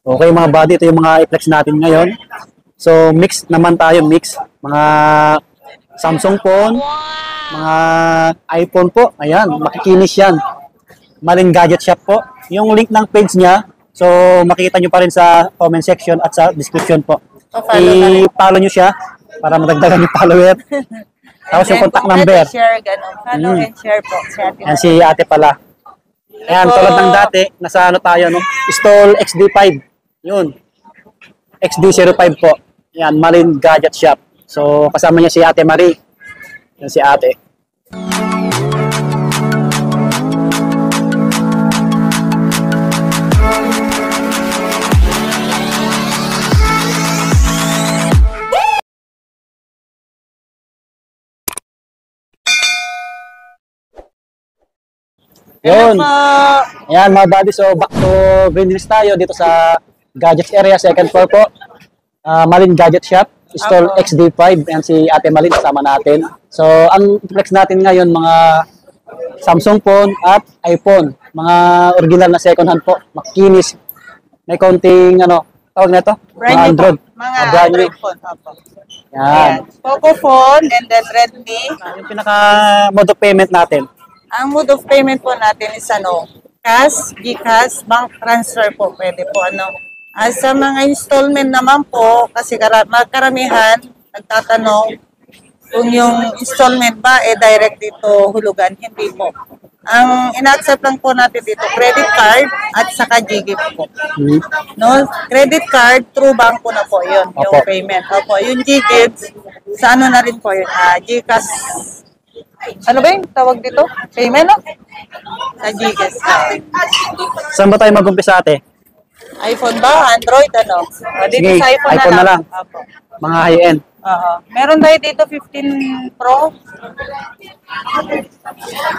Okay mga buddy, ito yung mga i-flex natin ngayon. So mix naman tayo, mix. Mga Samsung phone, mga iPhone po. Ayan, makikinis yan. Malin Gadget Shop po. Yung link ng page niya, so makikita nyo pa rin sa comment section at sa description po. I-follow nyo siya para madagdagan yung follower. Tapos yung contact number. Share, ganun. Follow and share po. Yan si ate pala. Ayan, tulad ng dati, nasa ano tayo, no? Stall XD5. Yun. XD05 po. Yan, Malin Gadget Shop. So, kasama niya si Ate Marie. Yan si ate. Yun. Ayan mga buddy, so back to Green Hills tayo dito sa Gadgets area, second floor po. Malin Gadget Shop, stall XD5. Ayan si Ate Malin, kasama natin. So ang flex natin ngayon mga Samsung phone at iPhone. Mga original na second hand po, makinis. May konting ano, tawag na ito? Mga Android. Mga Android phone. Yan. Poco phone and then Redmi. Yung pinaka mode of payment natin. Ang mode of payment po natin is cash, GCash, bank transfer po. Pwede po sa mga installment naman po, kasi karamihan nagtatanong kung yung installment ba direct dito hulugan. Hindi po. Ang ina-accept lang po natin dito, credit card at saka GGift po. No, credit card through bank po na po yun, yung payment. Opo, yung GGift, sa na rin po yun, GCash. Ano ba yung tawag dito? Payment, no? Sa GCash. Saan ba tayo mag-umpisa ate? iPhone ba? Android, dito sige, sa iPhone na lang. Opo. Mga high-end. Meron tayo dito 15 Pro.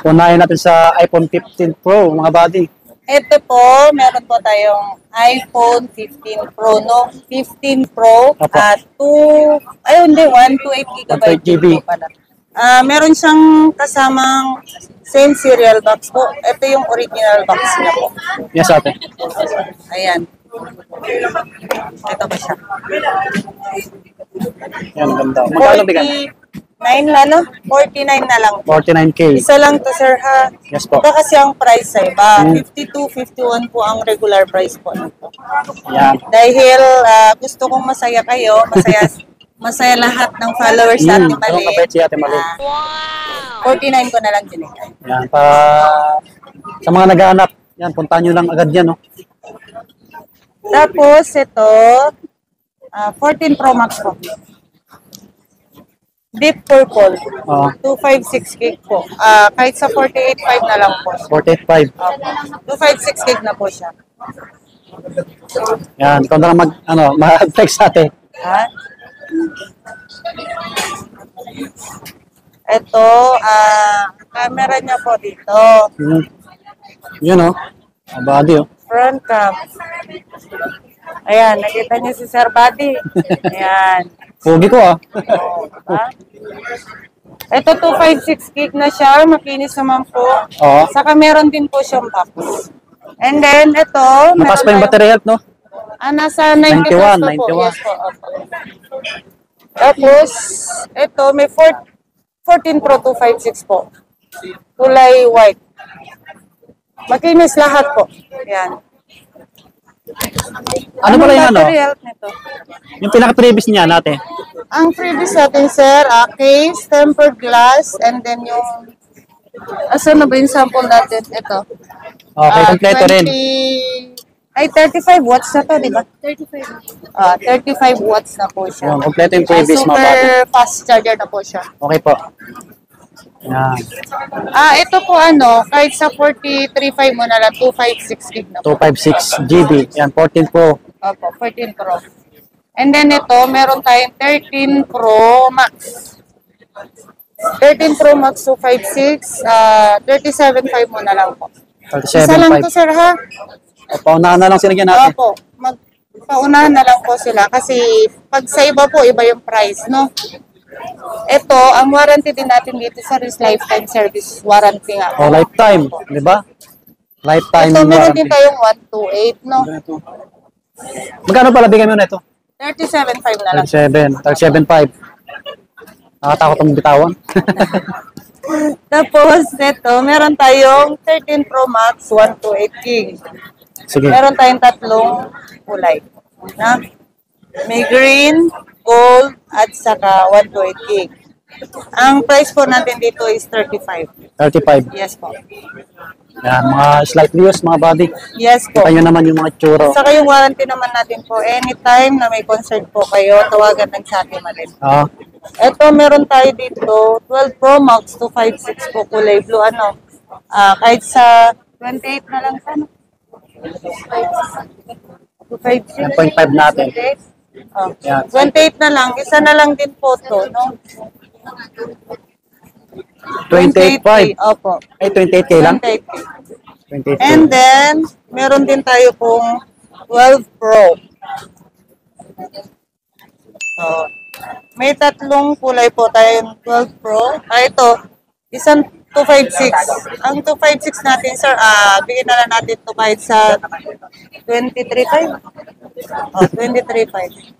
Unahin natin sa iPhone 15 Pro, mga buddy. Ito po, meron po tayong iPhone 15 Pro, no? 15 Pro at 128 GB pala. Meron siyang kasamang same serial box po. Ito yung original box niya po. Yes, ate. Ayan. Ito ba siya? Yan, ganda. Magkano bigat? 49 na lang. 49K. Isa lang to, sir, ha? Yes po. Ito kasi ang price sa iba. 52, 51 po ang regular price po nito. Yan. Dahil gusto kong masaya kayo, masaya lahat ng followers sa Ate Mali. Kapit si Ate Mali. 49 ko na lang din. Yan, sa mga naghahanap, yan, puntahan nyo lang agad yan, no? Tapos, ito, 14 Pro Max po. Deep Purple. 256 gig po. Kahit sa 48.5 na lang po. 48.5. 256 gig na po siya. Yan, ikaw na lang mag-flex ate. Ito, camera niya po dito. Yun, body, Front cam. Ayan, nakita niyo si Sir Buddy. Ayan. Pogi ko, Diba? Ito, 256 gig na siya. Makinis naman po. Saka meron din po siyang box. And then, ito. Napas pa yung battery health, no? Nasa 91 po. Yes po. Tapos, ito, may 14 Pro 256 po. Kulay white. Makinis lahat po. Yan. Ano pala yung nito? Yung pinaka-previous niya natin? Ang previous natin, sir, case, tempered glass, and then yung... Asan na ba yung sample natin? Ito. Okay, kompleto rin. Ay, 35 watts na to, di ba? 35 watts na po siya. Kompleto yung previous mga super fast charger na po siya. Okay po. Yan. Ito po kahit sa 43.5 mo na lang, 256 gig na po. 256 GB. Yan, 14 Pro. Opo, 14 Pro. And then ito, meron tayong 13 Pro Max. 13 Pro Max 256, 37.5 mo na lang po. 37.5. Isa lang to, sir, ha? Paunahan na lang sinagyan natin. Opo, paunahan na lang po sila kasi pag sa iba po, iba yung price, no? Ito, ang warranty din natin dito sa lifetime service warranty nga. Lifetime, di ba? Lifetime ito, meron warranty. din tayong 128, no? Magkano pala bigay mo na ito? 37.5 na lang. 37.5. Nakatakot ang bitawan. Tapos, ito, meron tayong 13 Pro Max 128 gig. Sige. Meron tayong tatlong kulay. Na? May green, gold, at saka 128 gig. Ang price po natin dito is 35. 35. Yes po. Yan, mga slight views, mga buddy. Yes po. Kita nyo naman yung mga tsuro. Saka yung warranty naman natin po, anytime na may concern po kayo, tawagan ng sa atin malin. Ito, meron tayo dito, 12 Pro Max 256 po, kulay blue, ano. Kahit sa 28 na lang sana. 256. 1.5 natin. 28 na lang, isa na lang din po to, no? 28.5. Opo. Ay, 28K lang? 28K. 28K. And then, meron din tayo pong 12 Pro. So, may tatlong kulay po tayong 12 Pro. Ito, isang 256. Ang 256 natin, sir, bigyan na lang natin ito kahit sa 23.5. 23.5.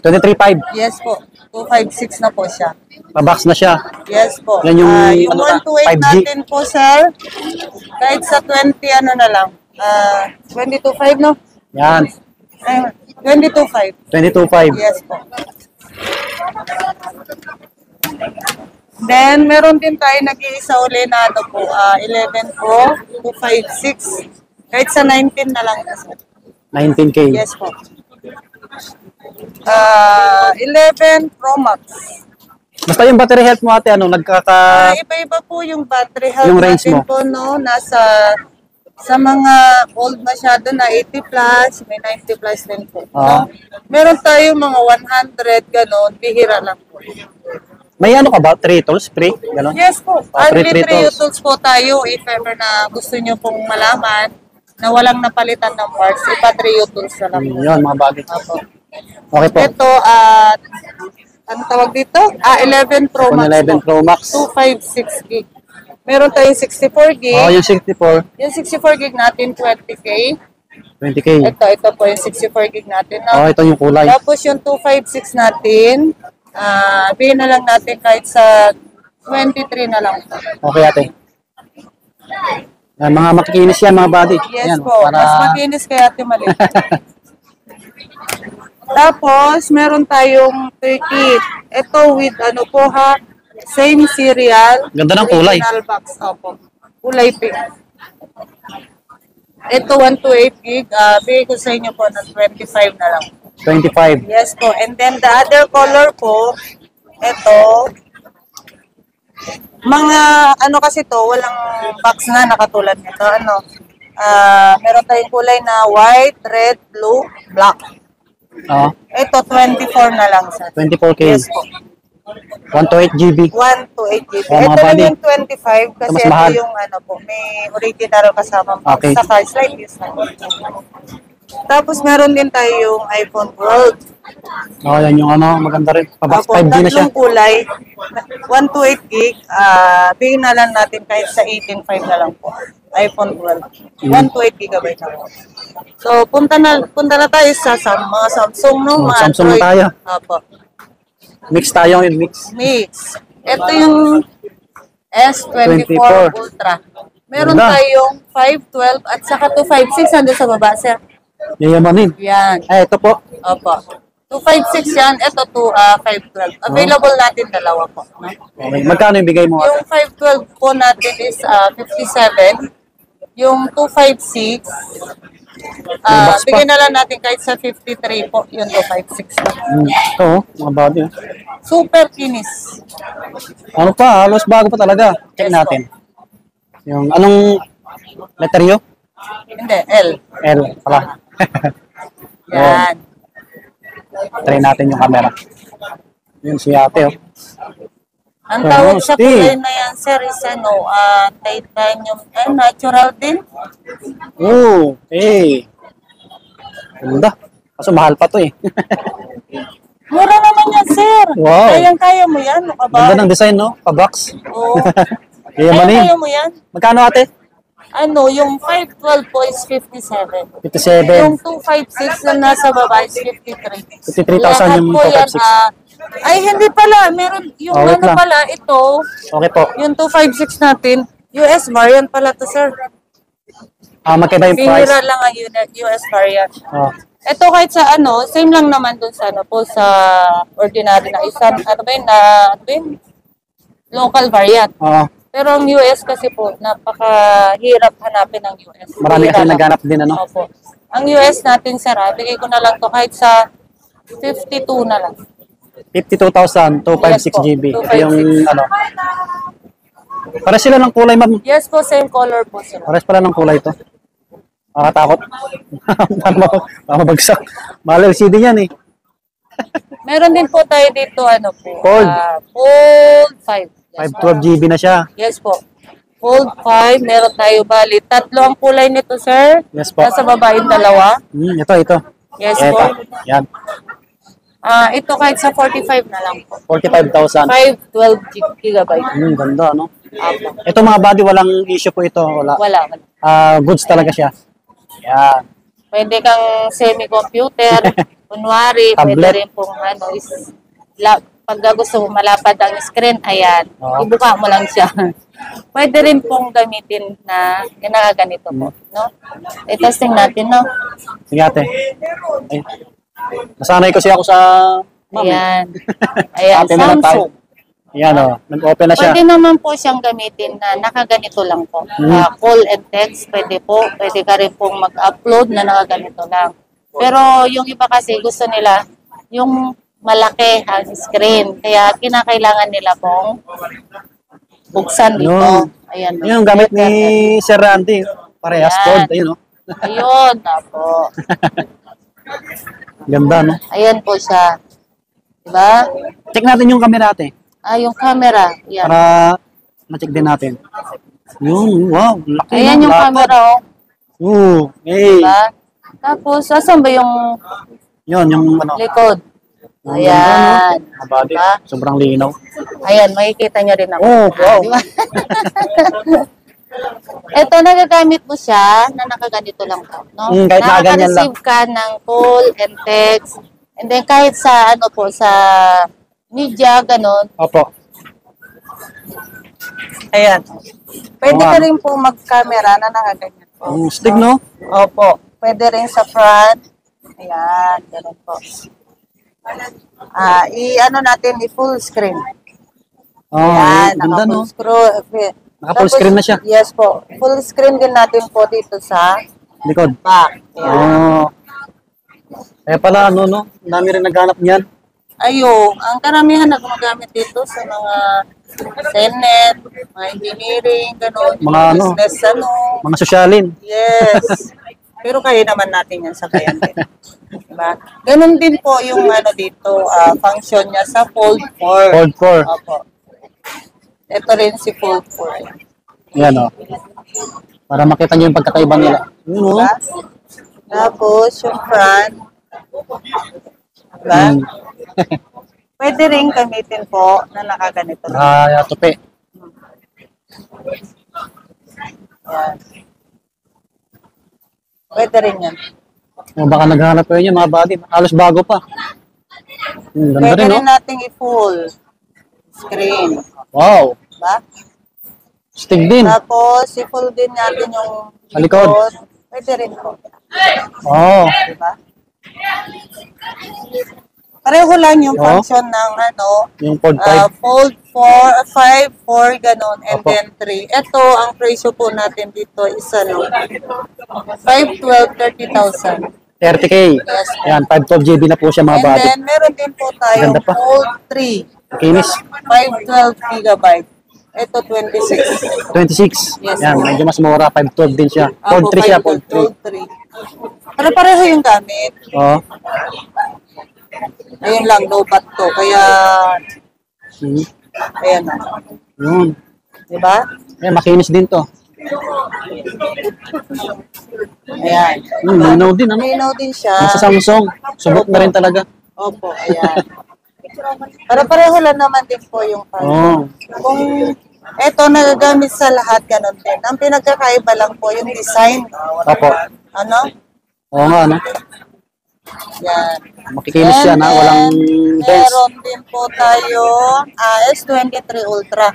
23.5. Yes po. 256 na po siya. Pa-box na siya. Yes po. Yan yung, yung 128 5G. natin po, sir, kahit sa 20, ano na lang, 22.5, no? Yan. 22.5. 22.5. Yes po. Then, meron din tayo nag-iisa uli na ano po, 11 Pro, 256. Kahit sa 19 na lang. 19K. Yes po. 11 Pro Max. Basta yung battery health mo ate, ano, Iba-iba po yung battery health yung range natin mo po, no? Nasa, sa mga old masyado na 80 plus, may 90 plus din po. No? Meron tayo mga 100, gano'n, bihira lang po. May ano ka ba? 3 tools? Free? Ganon? Yes po. Free Only 3 tools. tools po tayo if ever na gusto nyo pong malaman na walang napalitan ng parts, ipa-3 tools na lang. Yun, mga bagay. Opo. Okay po. Ito, ang tawag dito? 11 Pro Max 11 po. Pro Max. 256 gig. Meron tayong 64 gig. Oh, yung 64. Yung 64 gig natin, 20K. 20K. Ito po yung 64 gig natin. No? Oh, ito yung kulay. Tapos yung 256 natin, bigyan na lang natin kahit sa 23 na lang. Okay ate. Yan, mga makikinis yan mga buddy. Yes Yan, po, mas makinis kaya Ate Mali. Tapos, meron tayong 30. Ito with ano po ha, same serial. Ganda ng kulay. Original box, opo. Kulay pink. Ito 128 gig, bigay ko sa inyo po ng 25 na lang. 25. Yes po. And then the other color po, ito, mga ano kasi to, walang box na nakatulad nito. Ano, meron tayong kulay na white, red, blue, black. Oh, Ito, 24 na lang sa 24K. Yes po. 128 GB. 128 GB. Oh, mga Ito lang buddy. yung 25 kasi Mas ito mahal. yung ano po, may original kasama po. Okay. Saka slight use na. Tapos meron din tayo yung iPhone 12. Oh, yan yung ano, maganda rin. Pa-box Opo, 5G na siya. tatlong kulay, 128 gig, bigyan na lang natin kahit sa 18.5 na lang po. iPhone 12. 128 gigabyte na po. So, punta na tayo sa mga Samsung, no? Oh, Mga Samsung na Android. tayo. Opo. Mix tayo yung mix. Mix. Ito yung S24 24. Ultra. Meron Ganda. tayong 512 at saka 256 nandun sa baba, sir. Yayamanin. Yan. Ay, ito po. Opo. 256 yan. Ito 512. Available natin dalawa po. No? Okay. Magkano yung bigay mo ate? Yung 512 po natin is 57. Yung 256, box pa. bigyan na lang natin kahit sa 53 po. Yung 256 po. Ito, oh, mga buddy. oh. Super kinis. Ano pa, halos bago pa talaga. Check Yes, natin. Yung anong letter yun? Hindi, L. L pala. Yan. Try natin yung camera. Yun si ate, oh. Ang tawag sa Steve. kulay na yan, sir, is ano, titanium, natural din. Oh, hey. Ganda. Kaso mahal pa to eh. Mura naman yan, sir. Wow. Kayang-kaya mo yan, ano ka ba? Ganda ng design, no? Pa-box. Oo. Yayamanin. Kaya mo yan. Magkano ate? Ano, yung 512 po is 57. 57. Yung 256 na nasa baba is 53. 53,000 Lahat yung po yan, 256. ay, hindi pala. Meron, yung Oh, wait ano lang. pala, ito, Okay po. yung 256 natin, US variant pala to, sir. Magkaiba yung price. Bihira lang ang US variant. Oh. Ito kahit sa ano, same lang naman dun sa ano po, sa ordinary na isa, ano ba yun, local variant. Oo. Pero ang US kasi po, napakahirap hanapin ang US. Marami kasi Bihira lang. naghanap din, ano? Opo. Ang US natin, sir, bigay ko na lang to kahit sa 52 na lang. 52,000, 256 Yes po, GB. Ito 256. yung, ano. Pares sila ng kulay, ma'am. Yes po, same color po sila. Pares pala ng kulay to. Makatakot. Para mabagsak. Mahal LCD yan eh. Meron din po tayo dito, ano po, Fold. Fold 5. Yes, 512 GB na siya. yes po. Fold 5, meron tayo bali. Tatlo ang kulay nito, sir. Yes po. Nasa baba yung dalawa. Ito. Yes Ito. po. Yan. Ito kahit sa 45 na lang po. 45,000. 512 gigabyte. Ganda, no? Apo. Ito mga body, walang issue po ito. Wala. Wala. Goods talaga siya. Yan. Pwede kang semi-computer, kunwari, pwede Tablet. rin pong ano, pag gusto mo malapad ang screen, ayan, Oo. ibuka mo lang siya. Pwede rin pong gamitin na ganito po, no? I-testing natin, no? Sige ate. Ay. Nasanay kasi ako sa ma'am. Ayan. Ayan, Ate na lang tayo. Samsung. Ayan o. Nag-open na siya. Pwede naman po siyang gamitin na nakaganito lang po. Call and text, pwede po. Pwede ka rin pong mag-upload na nakaganito lang. Pero yung iba kasi gusto nila yung malaki ang screen. Kaya kinakailangan nila pong buksan dito. Yun. Ayan. Yung gamit ni Sir Randy. Parehas Ayan. fold. Ayun o. Ayun, po. Ganda, no? Ayan po siya. Diba? Check natin yung camera ate. Yung camera. Ayan. Para ma-check din natin. Yun, wow. Laki Ayan ng yung laptop. camera, oh. Hey. Diba? Tapos, asan ba yung Yun, yung ano. likod? Ang Ayan. ganda, no? Mga body. Diba? Sobrang linaw. Ayan, makikita nyo rin naman. Oh, wow. Diba? Ito, nagagamit mo siya na nakaganito lang to. No? Kahit nakaganyan lang. Nakaka-receive ka ng call and text. And then kahit sa ano po, sa media, ganun. Opo. Ayan. Pwede Oo, ka nga. rin po mag-camera na nakaganyan po. Ang stick, no? Opo. Pwede rin sa front. Ayan, ganun po. I-ano natin, i-full screen. Oh, Ayan, ganda, no? naka-full screen. Naka-full screen na siya. Yes po. Full screen din natin po dito sa Likod. back. Ayan. Oh. Kaya pala, ano, no? Ang dami rin naghanap niyan. Ang karamihan na gumagamit dito sa mga Senet, mga engineering, gano'n, Mga ano? business, ano. Mga sosyalin. Yes. Pero kaya naman natin yan sa kayan din. Diba? Ganun din po yung ano dito, function niya sa Fold 4. Fold 4. Opo. Ito rin si Fold 4. Yan, oh. Para makita niyo yung pagkakaiba nila. Yun, oh. Diba? Tapos yung front. Diba? Mm. Pwede rin gamitin po na nakaganito lang. Tupi. Yan. Pwede rin yan. Baka naghanap kayo niya, mga body. Halos bago pa. Ganda Pwede rin, no? rin nating i-full screen. Wow. Diba? Stick din. Tapos, i-full din natin yung Sa likod. Pwede rin po. Oh. Diba? Pareho lang yung Oh. function ng ano, Yung Fold 5. Fold 4, 5, 4, ganon, and Opo. then 3. Ito, ang presyo po natin dito is ano, 5, 12, 30,000. 30K. Yes. Yan, 512 GB na po siya, mga And body. then, meron din po tayong Ganda pa. Fold 3, Kinis. 512 gigabyte. Ito, 26. 26. Yes, Yan, po. medyo mas mura. 512 din siya. Fold 3 siya, Fold 3. Fold 3. Pero pareho yung gamit. Oh. Ayun lang, no bat to. Kaya, Hmm. ayan na. Yun. Diba? Ayan, makinis din to. Ayan. Linaw din, ano? Linaw din siya. Nasa Samsung. Subok na rin talaga. Opo, ayan. Pero pareho lang naman din po yung Oh. Kung Ito, nagagamit sa lahat, ganun din. Ang pinagkakaiba lang po, yung design. Opo. Ano? Oo nga, ano? Yan. Makikinis yan, ha? Walang dents. Meron din po tayo S23 Ultra.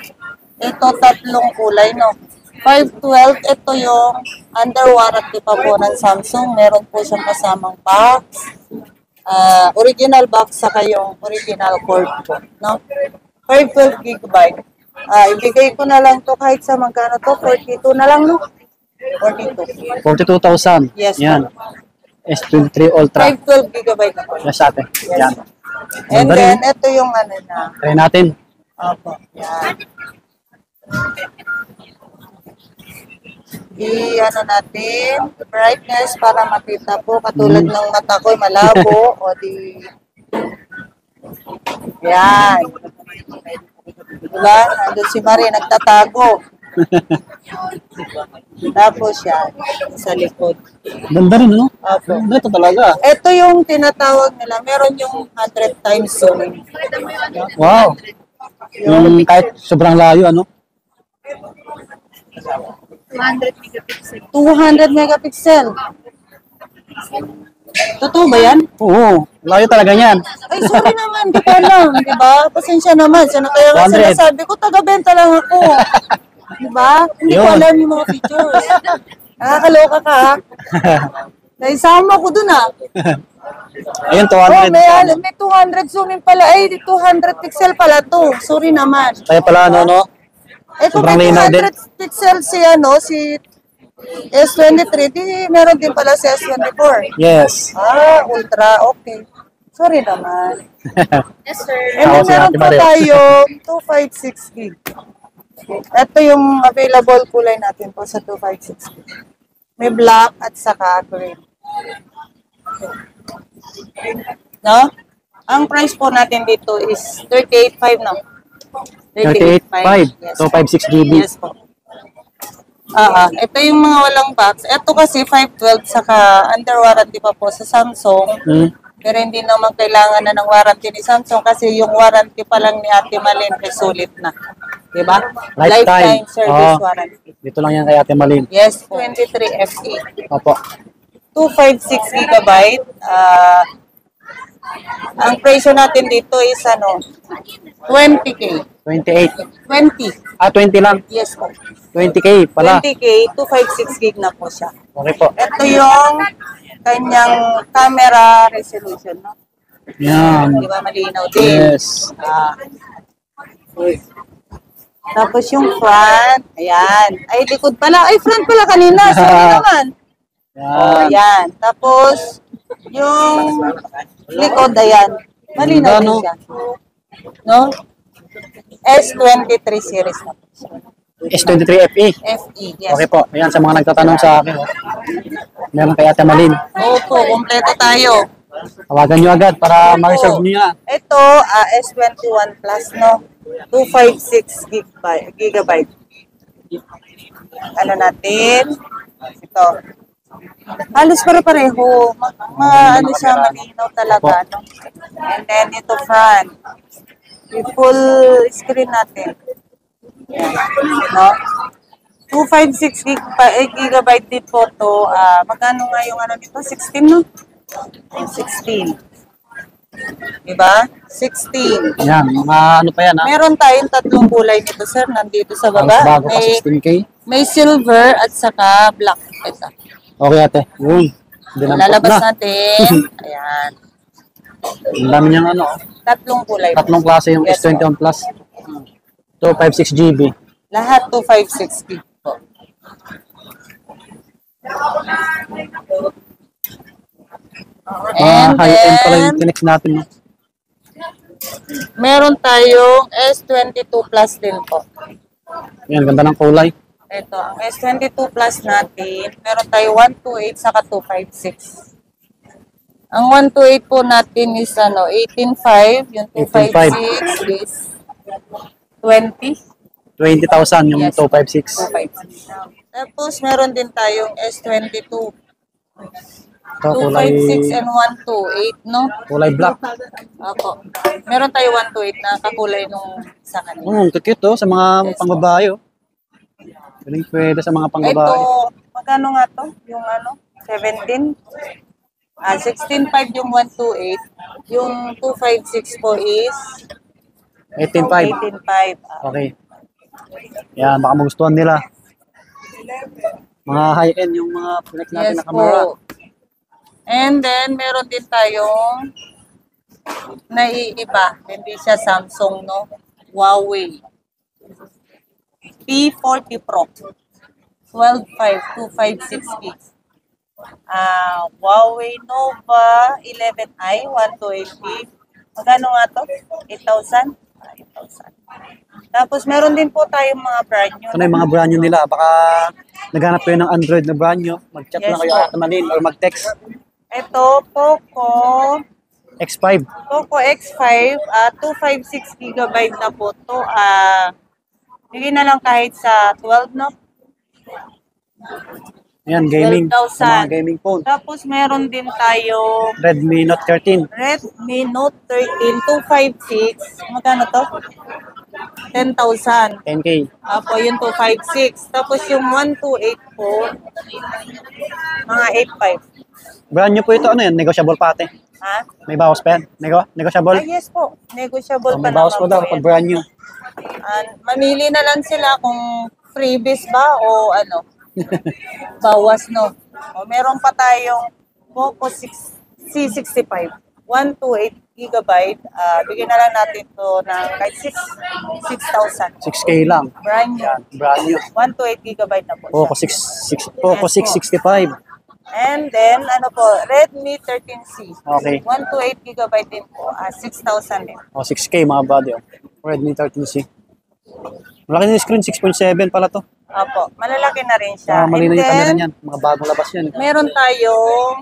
Ito, tatlong kulay, no? 512, ito yung under warranty pa po ng Samsung. Meron po siyang kasamang box. Original box, saka yung original cord po, no? 512 gigabyte. Ibigay ko na lang to kahit sa magkano to, 42 na lang, no? 42. 42,000. Yes, Yan. S23 Ultra. 512 gigabyte na po. Yes, ate. Yan. And Ganda then, rin. ito yung ano na. Try natin. Opo. Yan. Ano natin, brightness para makita po. Katulad ng mata ko, malabo. O di... Yan. Diba? Nandun si Marie, nagtatago. Tapos yan, sa likod. Ganda rin, no? Opo. Ganda ito talaga. Ito yung tinatawag nila. Meron yung 100 times zoom. Wow. Yung kahit sobrang layo, ano? 200 megapixel. Totoo ba yan? Oo. Layo talaga yan. Ay, sorry naman, di ko alam, di ba? Pasensya naman. Kaya nga 100. sinasabi ko, taga-benta lang ako. Di ba? Hindi ko Yun. alam yung mga features. Nakakaloka ka, ha? Naisama ko dun, ha? Ayun, Oh, 200. may 200 zoom in pala. Ay, 200 pixel pala to. Sorry naman. Kaya pala, ano, no? Eh, kung Sobrang may linaw din. 200 pixel si S23, di meron din pala si S24. Yes. Ultra, okay. Sorry naman. Yes, sir. And then Ako si meron Ate po Mario. tayo 256 gig. Ito yung available kulay natin po sa 256 gig. May black at saka green. No? Ang price po natin dito is 38.5 no? 38.5. Yes. 256 GB. Yes po. Ito yung mga walang box. Ito kasi 512 saka under warranty pa po sa Samsung. Pero hindi naman kailangan na ng warranty ni Samsung kasi yung warranty pa lang ni Ate Malin ay sulit na. Diba? Lifetime. service Oo. warranty. Dito lang yan kay Ate Malin. Yes, 23 FE. Opo. 256 gigabyte. Ang presyo natin dito is 20K. 28. 20. 20 lang. Yes po. 20K pala. 20K, 256 gig na po siya. Okay po. Ito yung kanyang camera resolution, no? Yan. Di ba malinaw din? Yes. Tapos yung front, ayan. Ay, likod pala. Ay, front pala kanina. Sorry naman. Yan. Ayan. Tapos, yung likod, ayan. Malinaw Ganda, din no? siya. No? S23 series na po siya. S23 FE. FE, yes. Okay po. Ayan, sa mga nagtatanong sa akin. Meron kay Ate Malin. Opo, kompleto tayo. Tawagan nyo agad para ma-reserve nyo yan. Ito, S21 Plus, no? 256 gigabyte. Ano natin? Ito. Halos pareho. Ano siya, malinaw talaga, no? And then, ito front. Yung full screen natin. Yan. No? 256 gigabyte din po to. Magkano nga yung ano dito? 16, no? 16. Diba? 16. Yan, mga ano pa yan ha. Meron tayong tatlong kulay nito, sir. Nandito sa Halos baba. bago pa 16K. May silver at saka black. Ito. Okay ate. Yun. Dinampot Lalabas na. natin. Ayan. Ang dami niyang ano. Tatlong kulay. Tatlong klase yung Yes, S21 Plus. 256 GB. Lahat 256 gig po. And High-end pala yung then, Kinex natin. No? meron tayong S22 Plus din po. Yan, ganda ng kulay. Ito, ang S22 Plus natin, meron tayo 128 saka 256. Ang 128 po natin is 18.5, yung 256 is 20. 20,000 yung Yes. 256. 256. Tapos meron din tayong S22. Ito, kulay, 256 and 128, no? kulay black. Opo. Meron tayo 128 na kakulay nung sa kanila. Cute to sa mga pangbabae. Oh. Galing pwede sa mga Ito, pangbabae. magkano nga to? Yung ano? 17? 16.5 yung 128. Yung 256 po is 18.5. 18.5. Okay. Yan, baka magustuhan nila. Mga high-end yung mga flex natin Yes na camera. po. And then, meron din tayong naiiba. Hindi siya Samsung, no? Huawei. P40 Pro. 12.5, 256 gigs. Huawei Nova 11i, 128 gig. Magkano nga to? 8,000? 8,000. Tapos, meron din po tayong mga brand new. Ito na yung mga brand new nila. Baka naghanap kayo ng Android na brand new. Mag-chat Yes lang kayo po. at Malin or mag-text. Ito, X5. Poco X5, 256 gigabyte na po to. Bigyan na lang kahit sa 12, no? Yan, gaming. 12,000. Sa mga gaming phone. Tapos meron din tayo Redmi Note 13. Redmi Note 13 256. Magkano to? 10,000. 10K. Apo, yung 256. Tapos yung 128 po, mga 8,500. Brand new po ito. Ano yan? Negotiable pa ate. Ha? May bawas pa yan? Negotiable? Yes po. Negotiable Oh, pa may bawas naman pa daw po pag yan. brand new. Mamili na lang sila kung freebies ba o ano. Bawas, no? O, meron pa tayong Poco C65. 128 gigabyte. Bigyan na lang natin to ng kahit 6,000. 6K lang. Brand new. Yan, brand new. 128 gigabyte na po. Poco Yes, 665. And then, ano po, Redmi 13C. Okay. 128 gigabyte din po. 6,000 din. O, 6K mga buddy. Oh. Redmi 13C. Malaki na yung screen. 6.7 pala to. Opo, malalaki na rin siya. Malinaw yung And camera then, niyan. Mga bagong labas yan. meron tayong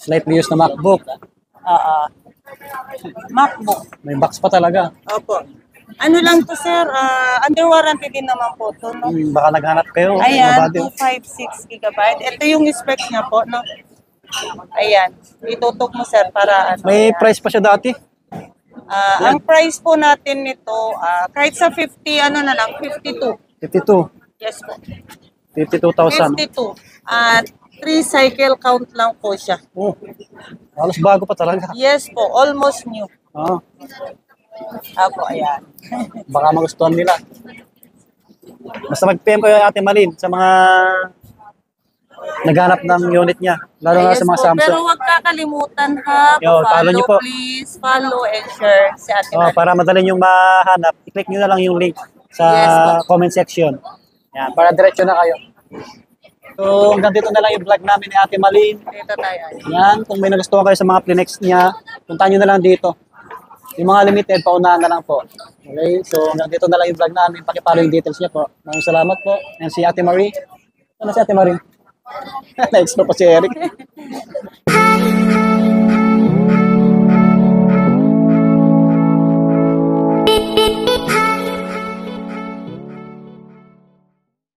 Slightly used na MacBook. MacBook. May box pa talaga. Opo. Ano lang to, sir? Under warranty din naman po to, no? Baka naghanap kayo. Mga Ayan, buddy. 256 gigabyte. Ito yung specs niya po, no? Ayan. Itutok mo, sir, para ano. May ayan. price pa siya dati. Ang price po natin nito, kahit sa 50, ano na lang, 52. 52. Yes po. 52,000. 52. At 3 cycle count lang po siya. Oh. Halos bago pa talaga. Yes po, almost new. Oh. Apo, ayan. Baka magustuhan nila. Basta mag-PM kayo Ate Malin sa mga naghanap ng unit niya. Lalo na Yes sa mga po, pero Samsung. huwag kakalimutan ha. Yo, follow niyo po. Please, follow and share si Ate Oh, Mari. para madali yung mahanap, i-click nyo na lang yung link sa Yes, comment section. Yan, para diretso na kayo. So, hanggang dito na lang yung vlog namin ni Ate Malin. Dito tayo. Yan, kung may nagustuhan kayo sa mga Plinex niya, puntahan nyo na lang dito. Yung mga limited, paunahan na lang po. Okay, so hanggang dito na lang yung vlog namin. Pakipalo yung details niya po. Maraming salamat po. Yan si Ate Marie. Ano si Ate Marie? Na-extra pa si Eric.